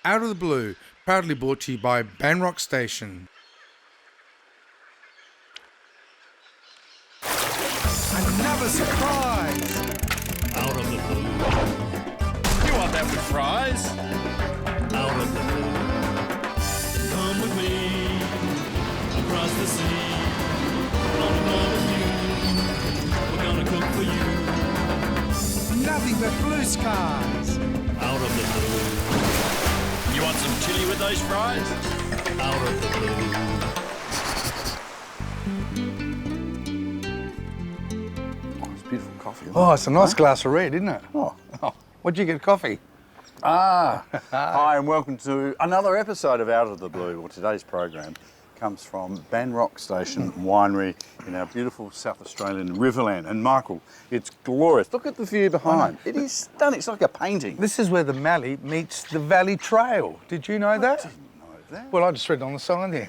Out of the Blue, proudly brought to you by Banrock Station. Another surprise! Out of the blue. You want that with fries? Out of the blue. Come with me across the sea. On another view. We're gonna cook for you. Nothing but blue skies! Out of the blue. You want some chili with those fries? Out of the blue. Beautiful coffee. Oh, it's a nice glass of red, isn't it? Oh. What'd you get, coffee? Hi and welcome to another episode of Out of the Blue. Well, today's program comes from Banrock Station Winery in our beautiful South Australian Riverland. And Michael, it's glorious. Look at the view behind. It is stunning. It's like a painting. This is where the Mallee meets the Valley Trail. Did you know that? I didn't know that. Well, I just read on the sign here.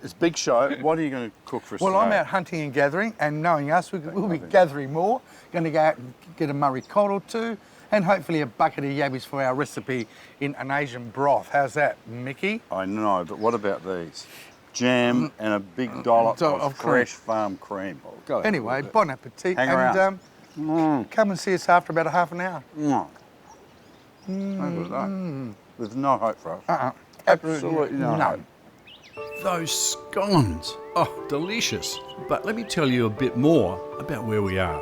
It's a big show. What are you going to cook for us Well, today? I'm out hunting and gathering, and knowing us, we'll be gathering more. Going to go out and get a Murray Cod or two, and hopefully a bucket of yabbies for our recipe in an Asian broth. How's that, Mickey? I know, but what about these? Jam and a big dollop of fresh farm cream. Oh, go ahead. Anyway, bon appetit. Hang and around. come and see us after about a half an hour. How good that? There's no hope for us. Absolutely no hope. Those scones, oh, delicious. But let me tell you a bit more about where we are.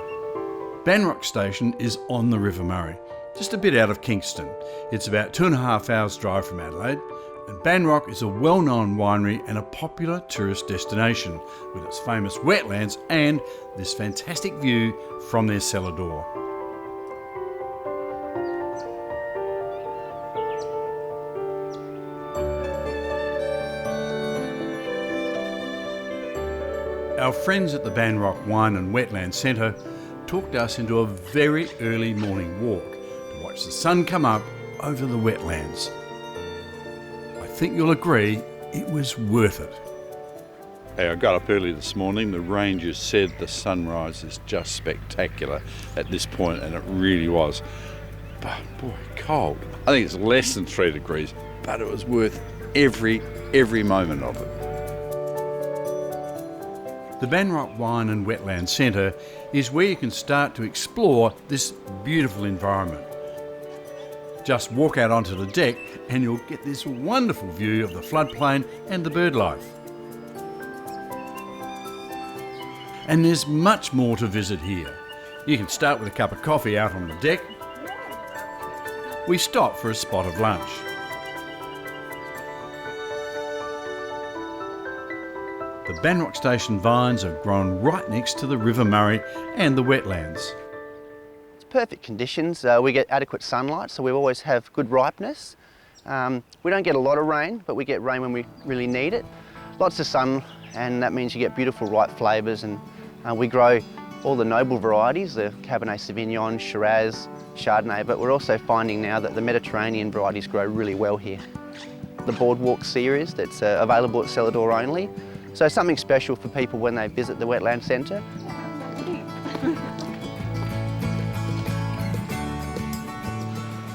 Banrock Station is on the River Murray, just a bit out of Kingston. It's about 2.5 hours drive from Adelaide, and Banrock is a well-known winery and a popular tourist destination with its famous wetlands and this fantastic view from their cellar door. Our friends at the Banrock Wine and Wetland Centre talked us into a very early morning walk to watch the sun come up over the wetlands. I think you'll agree it was worth it. Hey, I got up early this morning. The rangers said the sunrise is just spectacular at this point, and it really was. But boy, cold. I think it's less than 3 degrees, but it was worth every moment of it. The Banrock Wine and Wetland Centre is where you can start to explore this beautiful environment. Just walk out onto the deck and you'll get this wonderful view of the floodplain and the bird life. And there's much more to visit here. You can start with a cup of coffee out on the deck. We stop for a spot of lunch. The Banrock Station vines are grown right next to the River Murray and the wetlands. It's perfect conditions. We get adequate sunlight, so we always have good ripeness. We don't get a lot of rain, but we get rain when we really need it. Lots of sun, and that means you get beautiful ripe flavours, and we grow all the noble varieties, the Cabernet Sauvignon, Shiraz, Chardonnay, but we're also finding now that the Mediterranean varieties grow really well here. The Boardwalk series that's available at cellar door only. So something special for people when they visit the Wetland Centre.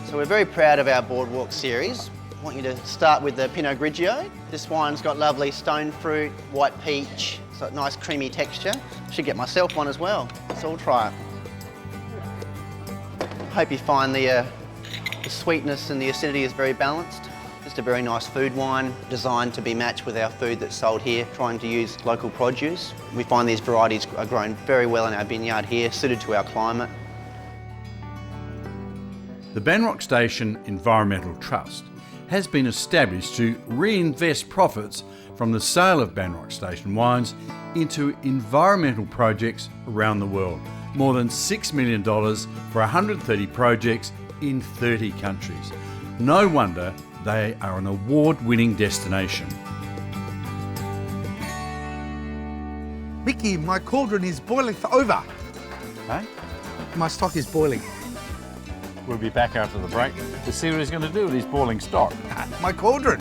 So we're very proud of our Boardwalk series. I want you to start with the Pinot Grigio. This wine's got lovely stone fruit, white peach, so nice creamy texture. Should get myself one as well, so we'll try it. Hope you find the sweetness and the acidity is very balanced. Just a very nice food wine, designed to be matched with our food that's sold here, trying to use local produce. We find these varieties are grown very well in our vineyard here, suited to our climate. The Banrock Station Environmental Trust has been established to reinvest profits from the sale of Banrock Station wines into environmental projects around the world. More than $6 million for 130 projects in 30 countries. No wonder they are an award-winning destination. Mickey, my cauldron is boiling over. Hey? My stock is boiling. We'll be back after the break to see what he's going to do with his boiling stock. My cauldron.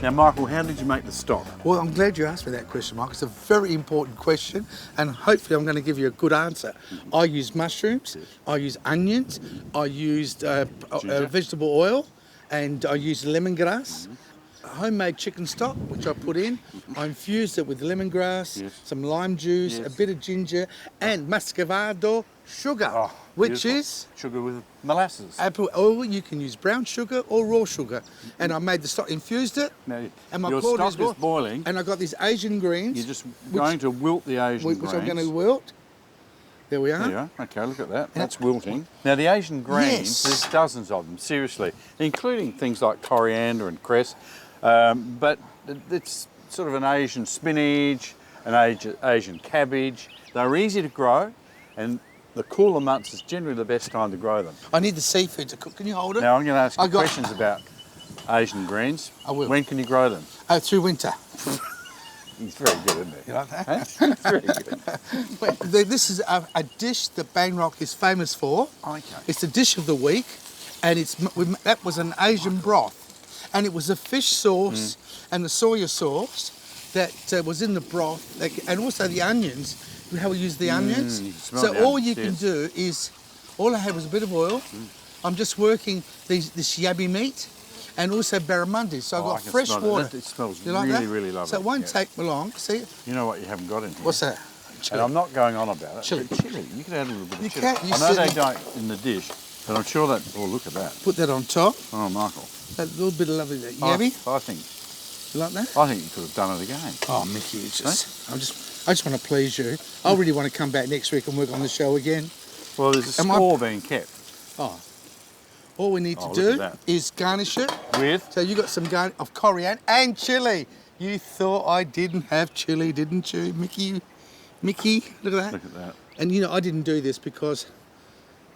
Now, Michael, how did you make the stock? Well, I'm glad you asked me that question, Mark. It's a very important question, and hopefully I'm going to give you a good answer. I use mushrooms, I use onions, I used vegetable oil, and I used lemongrass. Homemade chicken stock, which I put in. I infused it with lemongrass, some lime juice, a bit of ginger, and muscovado sugar, which is sugar with molasses. apple oil. You can use brown sugar or raw sugar. And I made the stock, infused it, Now, and my your poured stock is boiling. and I got these Asian greens. You're just going to wilt the Asian which greens. I'm going to wilt. There we are. There you are. Okay, look at that. That's wilting. Now, the Asian greens, there's dozens of them, seriously, including things like coriander and cress. But it's sort of an Asian spinach, an Asian cabbage. They're easy to grow, and the cooler months is generally the best time to grow them. I need the seafood to cook. Can you hold it? Now, I'm going to ask you questions about Asian greens. I will. When can you grow them? Through winter. He's very good, isn't he? You like that? Huh? He's very good. This is a dish that Banrock is famous for. Okay. It's the dish of the week, and that was an Asian broth. And it was a fish sauce and the soya sauce that was in the broth, and also the onions, how we use the onions. So all you can do is, all I had was a bit of oil. I'm just working this yabby meat and also barramundi. So I've got fresh water. It smells You like really, that? really lovely. So it won't take me long. See? You know what you haven't got in here? What's that? And I'm not going on about it. Chili. But chili. You could add a little bit of You chili. can. You I know they said- don't in the dish, but I'm sure that. Oh, look at that. Put that on top. Oh, Michael. That little bit of lovely yabby. I think You like that? you could have done it again. Oh, Mickey, I just want to please you. I really want to come back next week and work on the show again. Well, there's a Am I- score being kept. Oh. All we need to look do at that. is garnish it. With? So you got some of coriander and chili. You thought I didn't have chili, didn't you, Mickey? Mickey, look at that. Look at that. And you know, I didn't do this because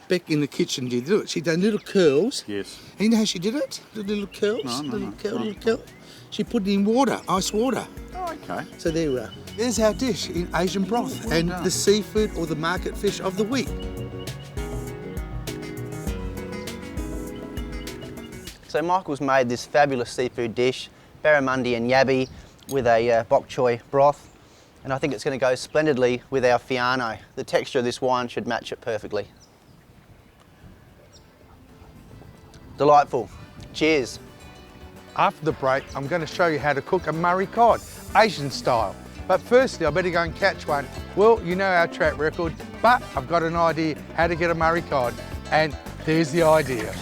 Beck in the kitchen did it. She done little curls. Yes. And you know how she did it? Little curls. Little curl. She put it in water, ice water. Oh, okay. So there we are. There's our dish in Asian broth and the seafood or the market fish of the week. So Michael's made this fabulous seafood dish, barramundi and yabby, with a bok choy broth, and I think it's going to go splendidly with our Fiano. The texture of this wine should match it perfectly. Delightful. Cheers. After the break, I'm going to show you how to cook a Murray cod, Asian style. But firstly, I better go and catch one. Well, you know our track record, but I've got an idea how to get a Murray cod, and there's the idea.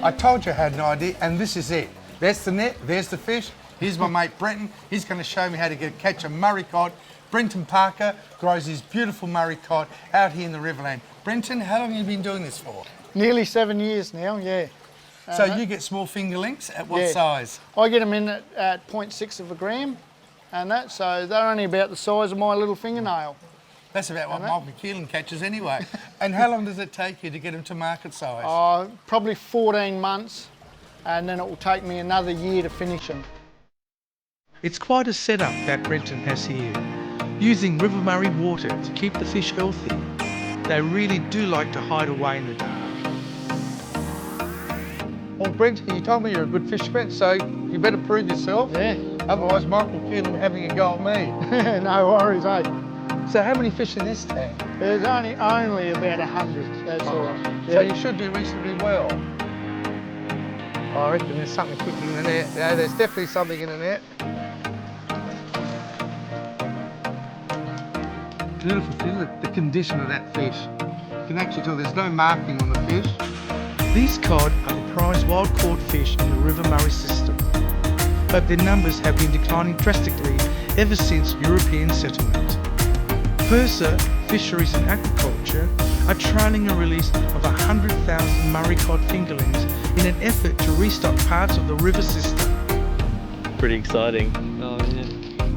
I told you I had an idea, and this is it. There's the net, there's the fish. Here's my mate Brenton. He's going to show me how to catch a Murray cod. Brenton Parker grows his beautiful Murray cod out here in the Riverland. Brenton, how long have you been doing this for? Nearly 7 years now, yeah. So you get small fingerlings at what Yeah. size? I get them in at 0.6 of a gram, and that, so they're only about the size of my little fingernail. That's about what Michael Keelan catches anyway. And how long does it take you to get them to market size? Probably 14 months, and then it will take me another year to finish them. It's quite a setup that Brenton has here, using River Murray water to keep the fish healthy. They really do like to hide away in the dark. Well, Brenton, you told me you're a good fisherman, so you better prove yourself. Yeah. Otherwise, Michael Keelan having a go at me. No worries, eh? So how many fish in this tank? There's only about 100, that's all. So you should do reasonably well. I reckon there's something cooking in the net. Yeah, there's definitely something in the net. Beautiful fish. Look at the condition of that fish. You can actually tell there's no marking on the fish. These cod are the prized wild caught fish in the River Murray system, but their numbers have been declining drastically ever since European settlement. PIRSA, Fisheries and Agriculture, are trialling a release of 100,000 Murray cod fingerlings in an effort to restock parts of the river system. Pretty exciting.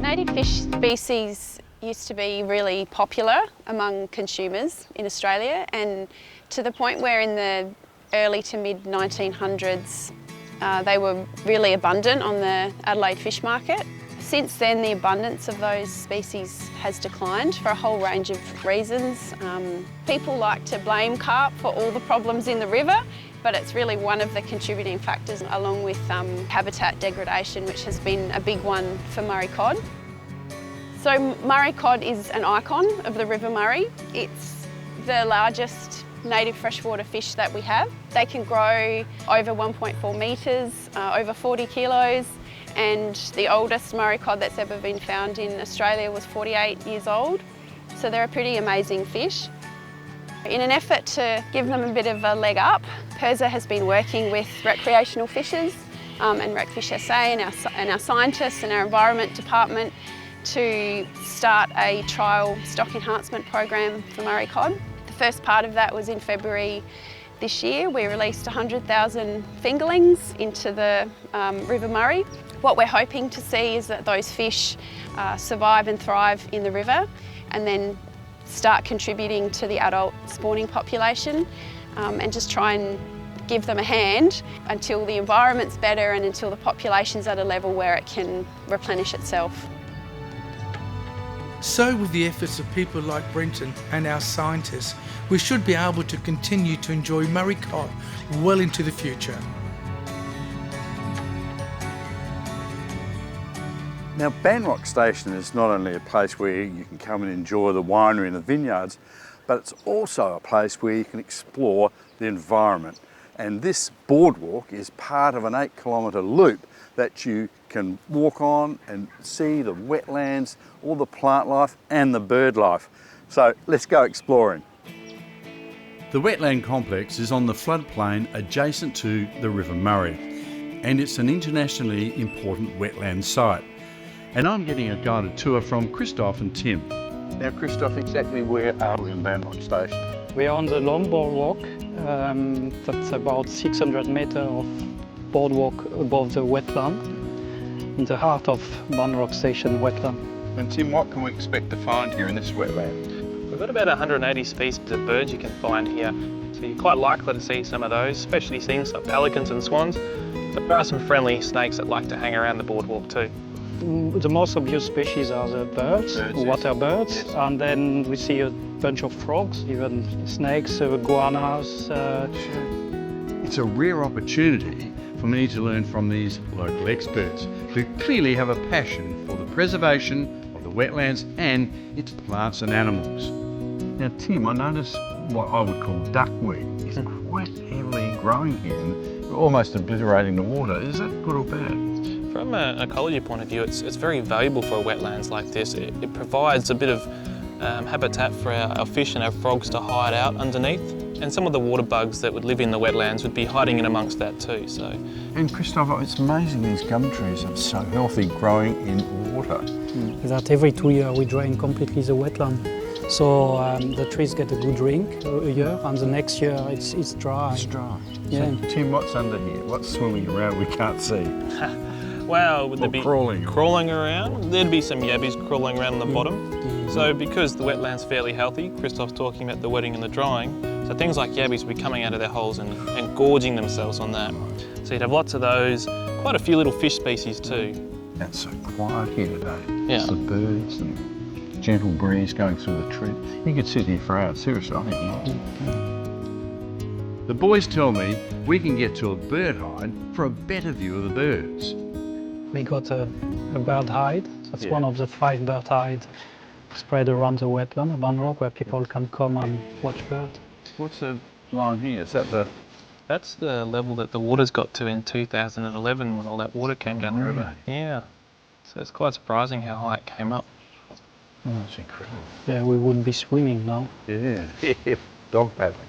Native fish species used to be really popular among consumers in Australia, and to the point where in the early to mid 1900s they were really abundant on the Adelaide fish market. Since then, the abundance of those species has declined for a whole range of reasons. People like to blame carp for all the problems in the river, but it's really one of the contributing factors, along with habitat degradation, which has been a big one for Murray cod. So Murray cod is an icon of the River Murray. It's the largest native freshwater fish that we have. They can grow over 1.4 metres, over 40 kilos, and the oldest Murray cod that's ever been found in Australia was 48 years old. So they're a pretty amazing fish. In an effort to give them a bit of a leg up, PIRSA has been working with recreational fishers and RecFish SA and our scientists and our environment department to start a trial stock enhancement program for Murray cod. The first part of that was in February this year. We released 100,000 fingerlings into the River Murray. What we're hoping to see is that those fish survive and thrive in the river and then start contributing to the adult spawning population and just try and give them a hand until the environment's better and until the population's at a level where it can replenish itself. So with the efforts of people like Brenton and our scientists, we should be able to continue to enjoy Murray cod well into the future. Now, Banrock Station is not only a place where you can come and enjoy the winery and the vineyards, but it's also a place where you can explore the environment. And this boardwalk is part of an 8-kilometre loop that you can walk on and see the wetlands, all the plant life and the bird life. So let's go exploring. The wetland complex is on the floodplain adjacent to the River Murray, and it's an internationally important wetland site. And I'm getting a guided tour from Christophe and Tim. Now, Christophe, exactly where are we in Banrock Station? We are on the long boardwalk. That's about 600 metres of boardwalk above the wetland, in the heart of Banrock Station wetland. And Tim, what can we expect to find here in this wetland? We've got about 180 species of birds you can find here, so you're quite likely to see some of those, especially things like pelicans and swans. But there are some friendly snakes that like to hang around the boardwalk too. The most obvious species are the birds, water birds, and then we see a bunch of frogs, even snakes, iguanas. It's a rare opportunity for me to learn from these local experts who clearly have a passion for the preservation of the wetlands and its plants and animals. Now, Tim, I notice what I would call duckweed is quite heavily growing here and almost obliterating the water. Is that good or bad? From an ecology point of view, it's very valuable for wetlands like this. It provides a bit of habitat for our fish and our frogs to hide out underneath. And some of the water bugs that would live in the wetlands would be hiding in amongst that too. So. And Christophe, it's amazing these gum trees are so healthy growing in water. That every 2 years we drain completely the wetland. So the trees get a good drink a year, and the next year it's dry. It's dry. Yeah. So, Tim, what's under here? What's swimming around we can't see? Well, would there be crawling around? There'd be some yabbies crawling around on the bottom. So because the wetland's fairly healthy, Christophe's talking about the wetting and the drying, so things like yabbies would be coming out of their holes and gorging themselves on that. So you'd have lots of those, quite a few little fish species too. That's so quiet here today. Yeah. The birds and gentle breeze going through the tree. You could sit here for hours, seriously, I think you might. The boys tell me we can get to a bird hide for a better view of the birds. We got a bird hide. That's one of the 5 bird hides spread around the wetland, Banrock, where people can come and watch birds. What's the line here? Is that the... That's the level that the waters got to in 2011 when all that water came down the river. Yeah. So it's quite surprising how high it came up. Oh, that's incredible. Yeah, we wouldn't be swimming now. Yeah. Dog paddling.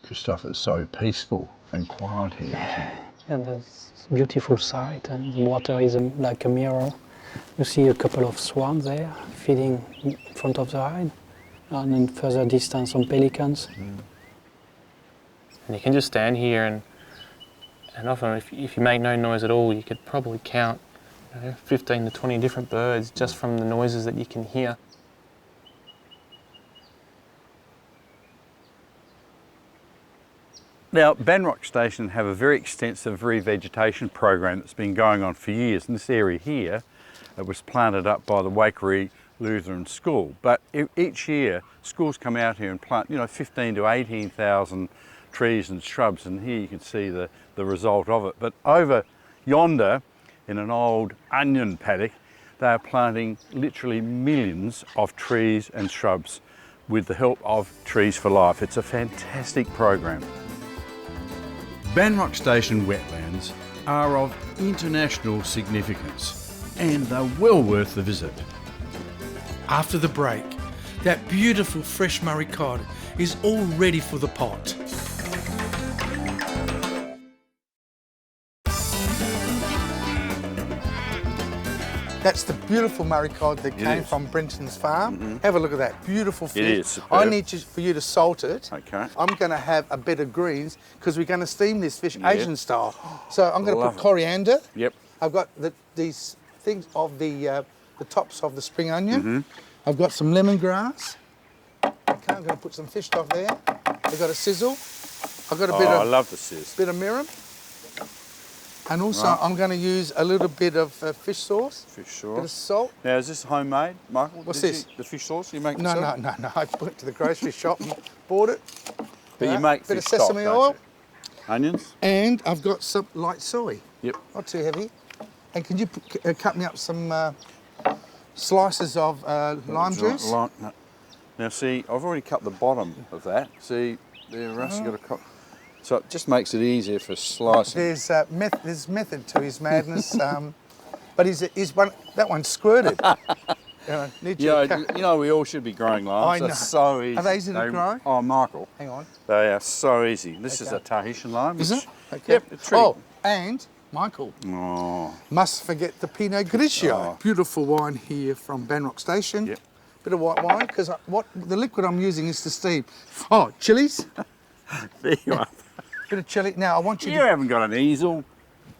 Christophe, it's so peaceful and quiet here. Yeah, and it's a beautiful sight, and the water is like a mirror. You see a couple of swans there feeding in front of the hide, and in further distance some pelicans. And you can just stand here and often if you make no noise at all, you could probably count 15 to 20 different birds just from the noises that you can hear. Now, Banrock Station have a very extensive revegetation program that's been going on for years. In this area here, it was planted up by the Waikerie Lutheran School. But each year, schools come out here and plant, 15 to 18,000 trees and shrubs, and here you can see the result of it. But over yonder, in an old onion paddock, they are planting literally millions of trees and shrubs with the help of Trees for Life. It's a fantastic program. Banrock Station wetlands are of international significance and they're well worth the visit. After the break, that beautiful fresh Murray cod is all ready for the pot. That's the beautiful Murray cod that came from Brenton's farm. Have a look at that, beautiful fish. It is superb. I need for you to salt it. Okay. I'm going to have a bit of greens because we're going to steam this fish Asian style. So I'm going to put coriander. Yep. I've got these things of the tops of the spring onion. I've got some lemongrass. Okay, I'm going to put some fish stock there. I've got a sizzle. I've got a bit of. I love the sizzle. Bit of mirin. And also, I'm going to use a little bit of fish sauce. Fish sauce. Bit of salt. Now, is this homemade, Michael? What's this? The fish sauce you make No. I went to the grocery shop and bought it. But you make bit of fish stock, sesame don't oil. you? Onions. And I've got some light soy. Yep. Not too heavy. And can you cut me up some slices of lime juice? Now, see, I've already cut the bottom of that. See, there, Russ, you've got to cut. So it just makes it easier for slicing. There's method to his madness, but that one's squirted. We all should be growing limes. I know. They're so easy. Are they easy to grow? Oh, Michael. Hang on. They are so easy. This is a Tahitian lime. Is it? Okay. Yep, it's really... Oh, and Michael. Oh. Must forget the Pinot Grigio. Oh. Beautiful wine here from Banrock Station. Yep. Bit of white wine, because the liquid I'm using is to steam. Oh, chilies. There you are. Bit of chili. Now, I want you You haven't got an easel.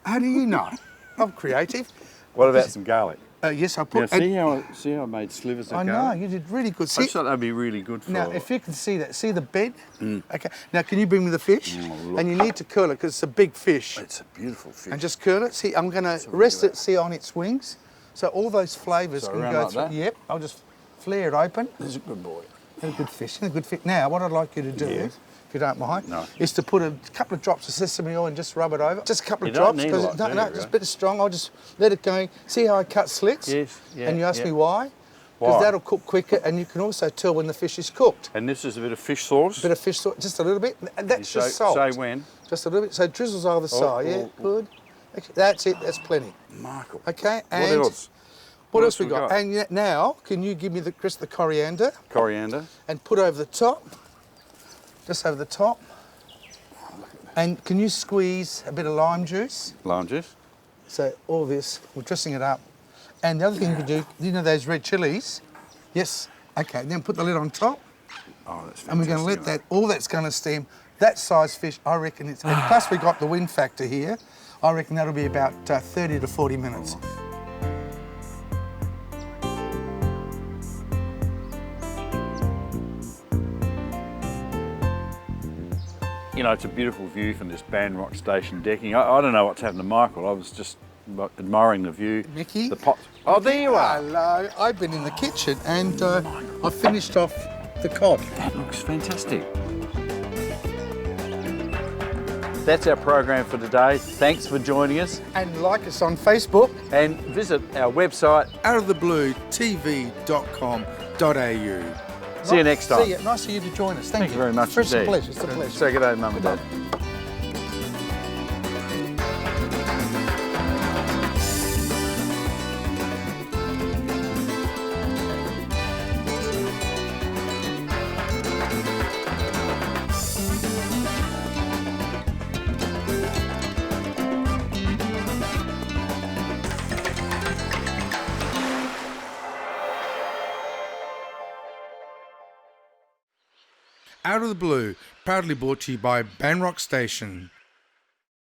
How do you know? I'm creative. What about some garlic? Yes, I put... Now, see how I made slivers of garlic? I know, you did really good. I thought that'd be really good for... Now, if you can see that, see the bed? Okay. Now, can you bring me the fish? And you need to curl it because it's a big fish. It's a beautiful fish. And just curl it. See, I'm going to rest it, see, on its wings. So all those flavours can go through. That? Yep. I'll just flare it open. There's a good boy. A good fish. A good fish. Now, what I'd like you to do, if you don't mind, is to put a couple of drops of sesame oil and just rub it over. Just a couple of drops. Just a bit strong. I'll just let it go. See how I cut slits? Yes. Yeah, and you ask me why? Because that'll cook quicker, and you can also tell when the fish is cooked. And this is a bit of fish sauce? A bit of fish sauce, just a little bit. And that's just salt. Say when? Just a little bit. So it drizzles either side, good. That's it, that's plenty. Michael. Okay, and what else? What else we got? And now, can you give me the coriander? Coriander. And put over the top, just over the top. And can you squeeze a bit of lime juice? Lime juice. So all this, we're dressing it up. And the other thing we do, you know those red chilies? Yes. Okay, then put the lid on top. Oh, that's fantastic. And we're going to let that, all that's going to steam. That size fish, I reckon it's, and plus we got the wind factor here, I reckon that'll be about 30 to 40 minutes. You know, it's a beautiful view from this Banrock Station decking. I don't know what's happened to Michael. I was just admiring the view. Mickey? The pots. Oh, there you are. Hello. I've been in the kitchen and I finished off the cod. That looks fantastic. That's our program for today. Thanks for joining us. And like us on Facebook. And visit our website, outofthebluetv.com.au. See you next time. See you. Nice of you to join us. Thank you very much. It's a pleasure. It's a pleasure. Say good day, Mum and Dad. Out of the Blue, proudly brought to you by Banrock Station.